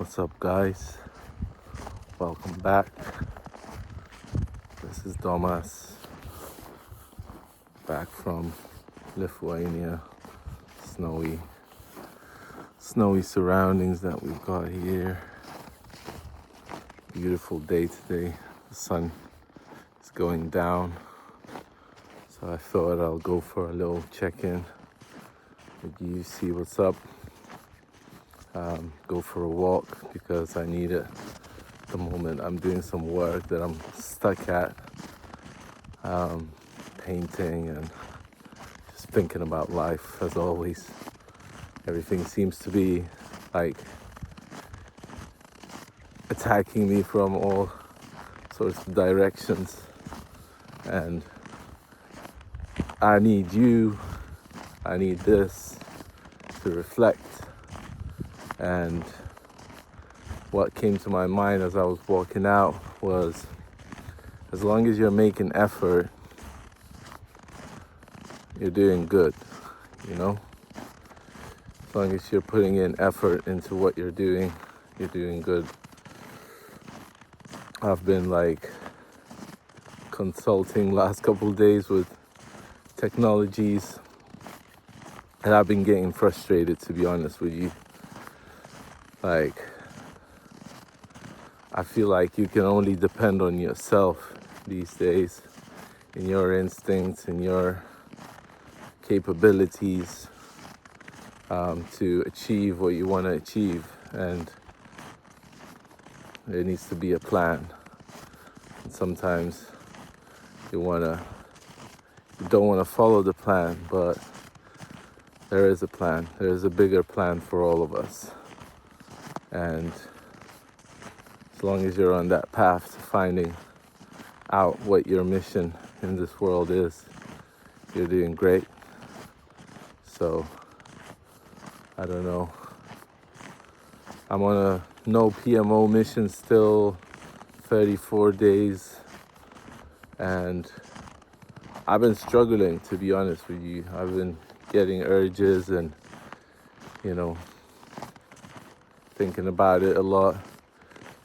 What's up, guys? Welcome back. This is Domas, back from Lithuania. Snowy surroundings that we've got here. Beautiful day today. The sun is going down, so I thought I'll go for a little check-in with you, see what's up. Go for a walk because I need it at the moment. I'm doing some work that I'm stuck at, painting and just thinking about life as always. Everything seems to be like attacking me from all sorts of directions, and I need this to reflect. And what came to my mind as I was walking out was, as long as you're making effort, you're doing good, you know? As long as you're putting in effort into what you're doing good. I've been consulting last couple of days with technologies, and I've been getting frustrated, to be honest with you. I feel like you can only depend on yourself these days, in your instincts, in your capabilities, to achieve what you want to achieve, and there needs to be a plan. And sometimes you don't want to follow the plan, but there is a plan. There is a bigger plan for all of us. And as long as you're on that path to finding out what your mission in this world is, you're doing great. So, I don't know. I'm on a no PMO mission still, 34 days. And I've been struggling, to be honest with you. I've been getting urges and, thinking about it a lot,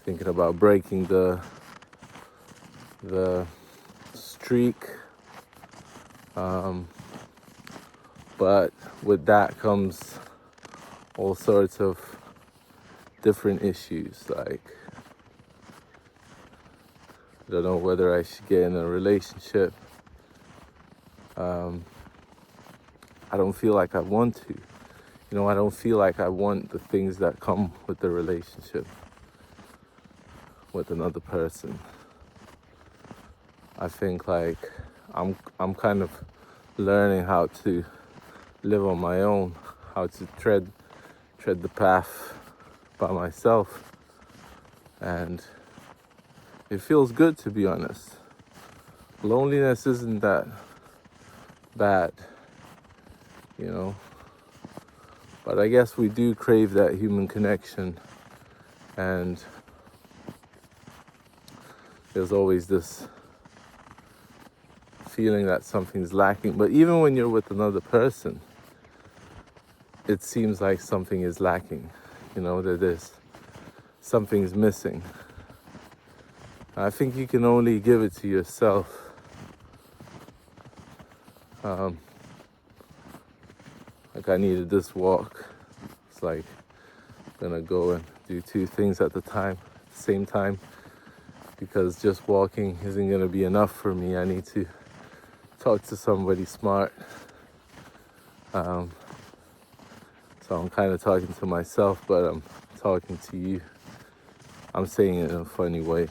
thinking about breaking the streak. But with that comes all sorts of different issues. I don't know whether I should get in a relationship. I don't feel like I want to. I don't feel like I want the things that come with the relationship with another person. I think I'm kind of learning how to live on my own, how to tread the path by myself, and it feels good, to be honest. Loneliness isn't that bad, but I guess we do crave that human connection, and there's always this feeling that something's lacking. But even when you're with another person, it seems like something is lacking, that something's missing. I think you can only give it to yourself. I needed this walk. It's I'm gonna go and do two things at the same time, because just walking isn't gonna be enough for me. I need to talk to somebody smart. So I'm kind of talking to myself, but I'm talking to you. I'm saying it in a funny way.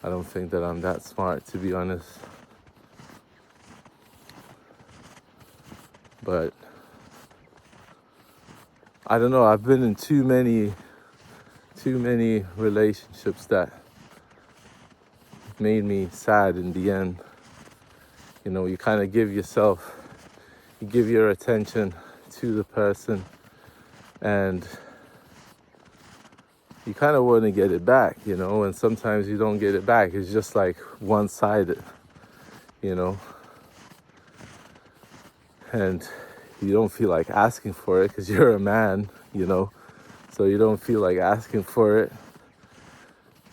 I don't think that I'm that smart, to be honest. But I don't know, I've been in too many relationships that made me sad in the end. You kind of give your attention to the person, and you kind of want to get it back, and sometimes you don't get it back. It's just one-sided, and you don't feel like asking for it because you're a man, so you don't feel like asking for it.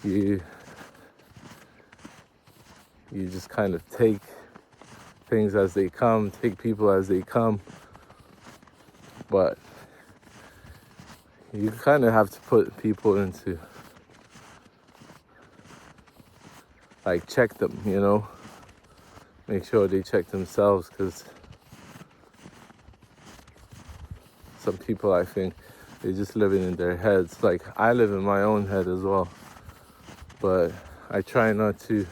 You just kind of take things as they come, take people as they come, but you kind of have to put people into, like, check them, you know, make sure they check themselves, because some people, I think, they're just living in their heads. Like, I live in my own head as well, but I try not to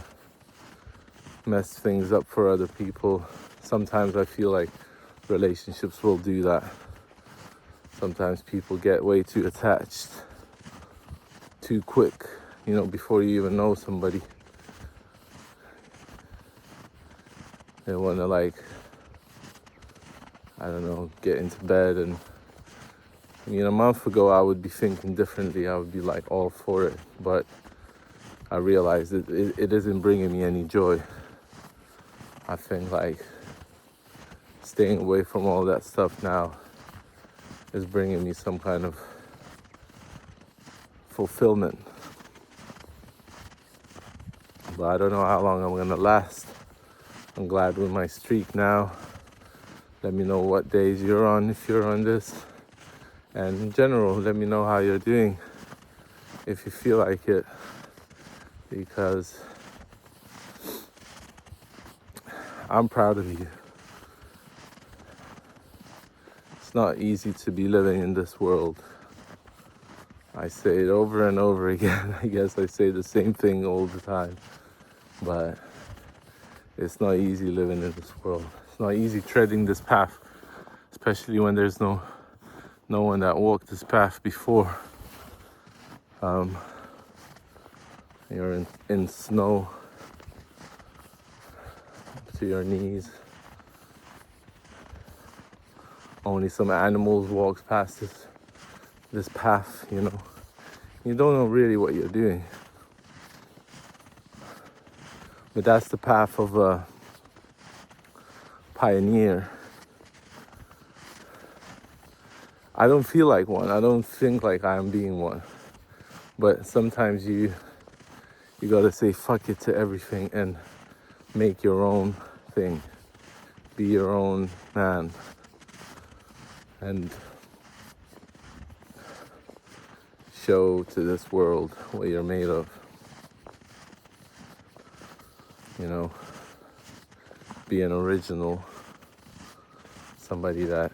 mess things up for other people. Sometimes I feel like relationships will do that. Sometimes people get way too attached too quick, you know, before you even know somebody. They want to, like, I don't know, get into bed. And I mean, a month ago I would be thinking differently. I would be like all for it, but I realized it isn't bringing me any joy. I think, like, staying away from all that stuff now is bringing me some kind of fulfillment. But I don't know how long I'm gonna last. I'm glad with my streak now. Let me know what days you're on, if you're on this. And in general, let me know how you're doing, if you feel like it. Because I'm proud of you. It's not easy to be living in this world. I say it over and over again. I guess I say the same thing all the time. But it's not easy living in this world. It's not easy treading this path, especially when there's no one that walked this path before. You're in snow to your knees. Only some animals walk past this path, you know. You don't know really what you're doing. But that's the path of a pioneer. I don't feel like one. I don't think like I'm being one. But sometimes you gotta say fuck it to everything and make your own thing. Be your own man. And show to this world what you're made of. You know, be an original. Somebody that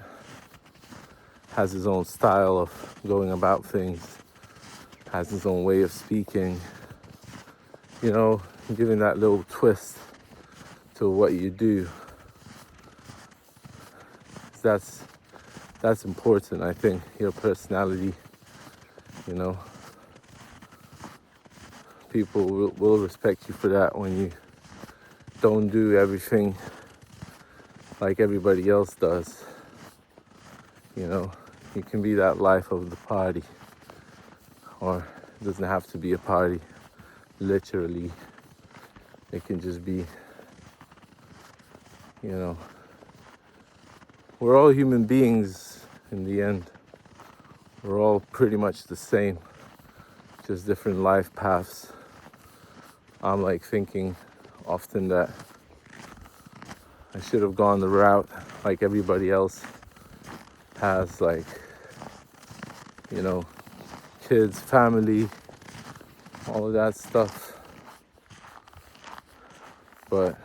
has his own style of going about things, has his own way of speaking, you know, giving that little twist to what you do. That's important, I think, your personality, you know. People will respect you for that when you don't do everything like everybody else does. You know, you can be that life of the party, or it doesn't have to be a party, literally. It can just be, you know, we're all human beings in the end. We're all pretty much the same, just different life paths. I'm like thinking often that I should have gone the route like everybody else has, like, you know, kids, family, all of that stuff. But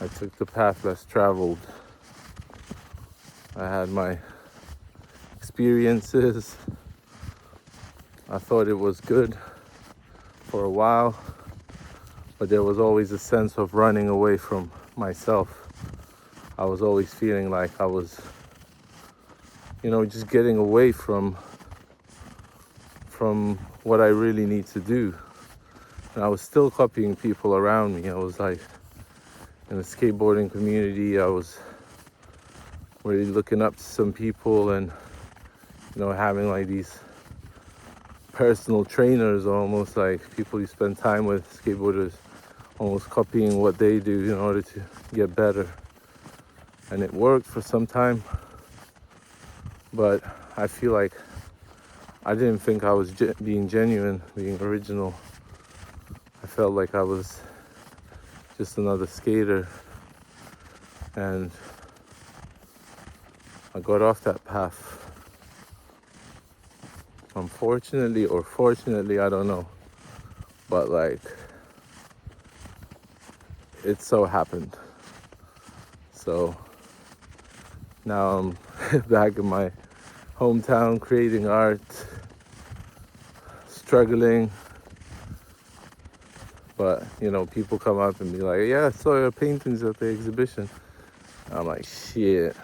I took the path less traveled. I had my experiences. I thought it was good for a while, but there was always a sense of running away from myself. I was always feeling like I was, you know, just getting away from what I really need to do. And I was still copying people around me. I was like, in the skateboarding community, I was really looking up to some people and, you know, having like these personal trainers, almost like people you spend time with, skateboarders, almost copying what they do in order to get better. And it worked for some time, but I feel like I didn't think I was being genuine, being original. I felt like I was just another skater, and I got off that path. Unfortunately or fortunately, I don't know, but like, it so happened. So now I'm back in my hometown creating art, struggling, but you know, people come up and be like, yeah, I saw your paintings at the exhibition. I'm like, shit,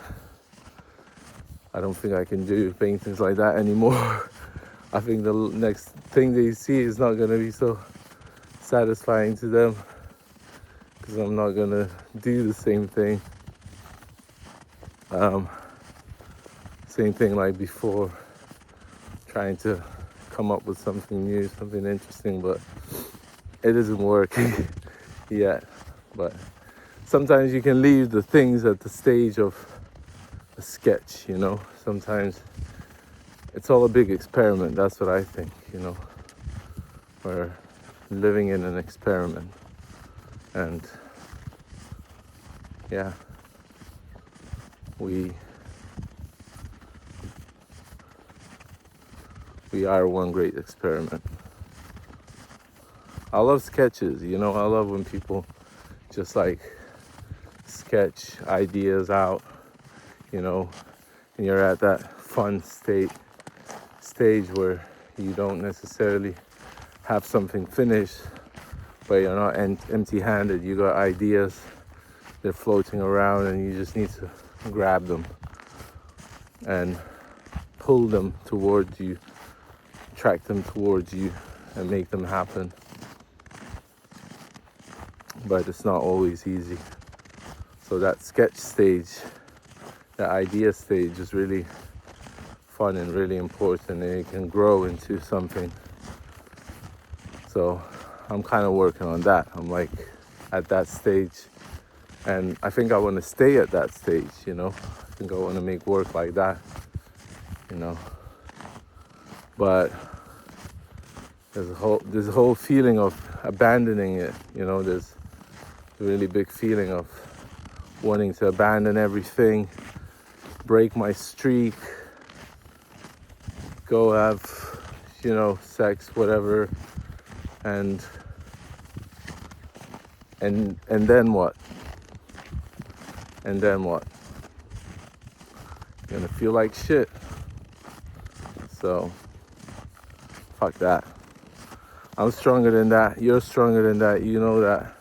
I don't think I can do paintings like that anymore. I think the next thing they see is not gonna be so satisfying to them, because I'm not gonna do the same thing. Same thing like before, trying to come up with something new, something interesting, but it isn't working yet. But sometimes you can leave the things at the stage of a sketch, you know. Sometimes it's all a big experiment. That's what I think, you know. We're living in an experiment, and yeah, we are one great experiment. I love sketches, you know. I love when people just like sketch ideas out, you know, and you're at that fun stage where you don't necessarily have something finished, but you're not empty-handed. You got ideas, they're floating around, and you just need to grab them and pull them towards you, track them towards you, and make them happen. But it's not always easy. So that sketch stage, that idea stage, is really fun and really important, and it can grow into something. So I'm kind of working on that. I'm like at that stage, and I think I want to stay at that stage, you know. I think I want to make work like that, you know. But there's a whole feeling of abandoning it, you know. There's a really big feeling of wanting to abandon everything, break my streak, go have, you know, sex, whatever, and then what? And then what? You're gonna feel like shit. So fuck that. I'm stronger than that. You're stronger than that. You know that.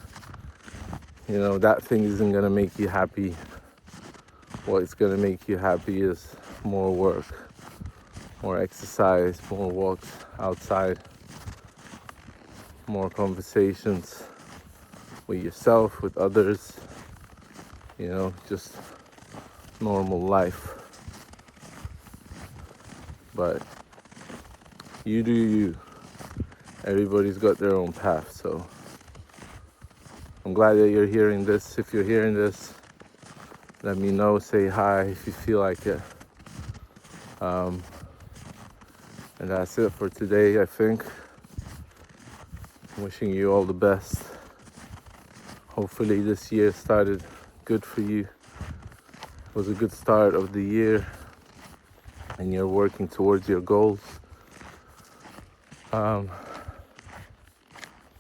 You know that thing isn't gonna make you happy. What's gonna make you happy is more work, more exercise, more walks outside, more conversations with yourself, with others, you know, just normal life. But you do you. Everybody's got their own path, so I'm glad that you're hearing this. If you're hearing this, let me know, say hi if you feel like it. And that's it for today, I think. Wishing you all the best. Hopefully this year started good for you. It was a good start of the year, and you're working towards your goals.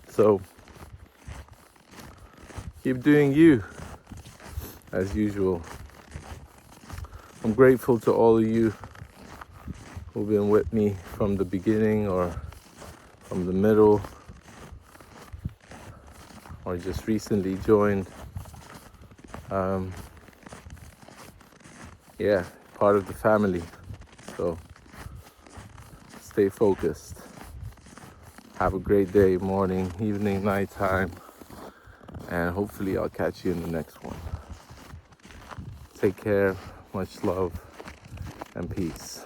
So keep doing you, as usual. I'm grateful to all of you who've been with me from the beginning, or from the middle, or just recently joined. Yeah, part of the family. So stay focused. Have a great day, morning, evening, nighttime, and hopefully I'll catch you in the next one. Take care, much love, and peace.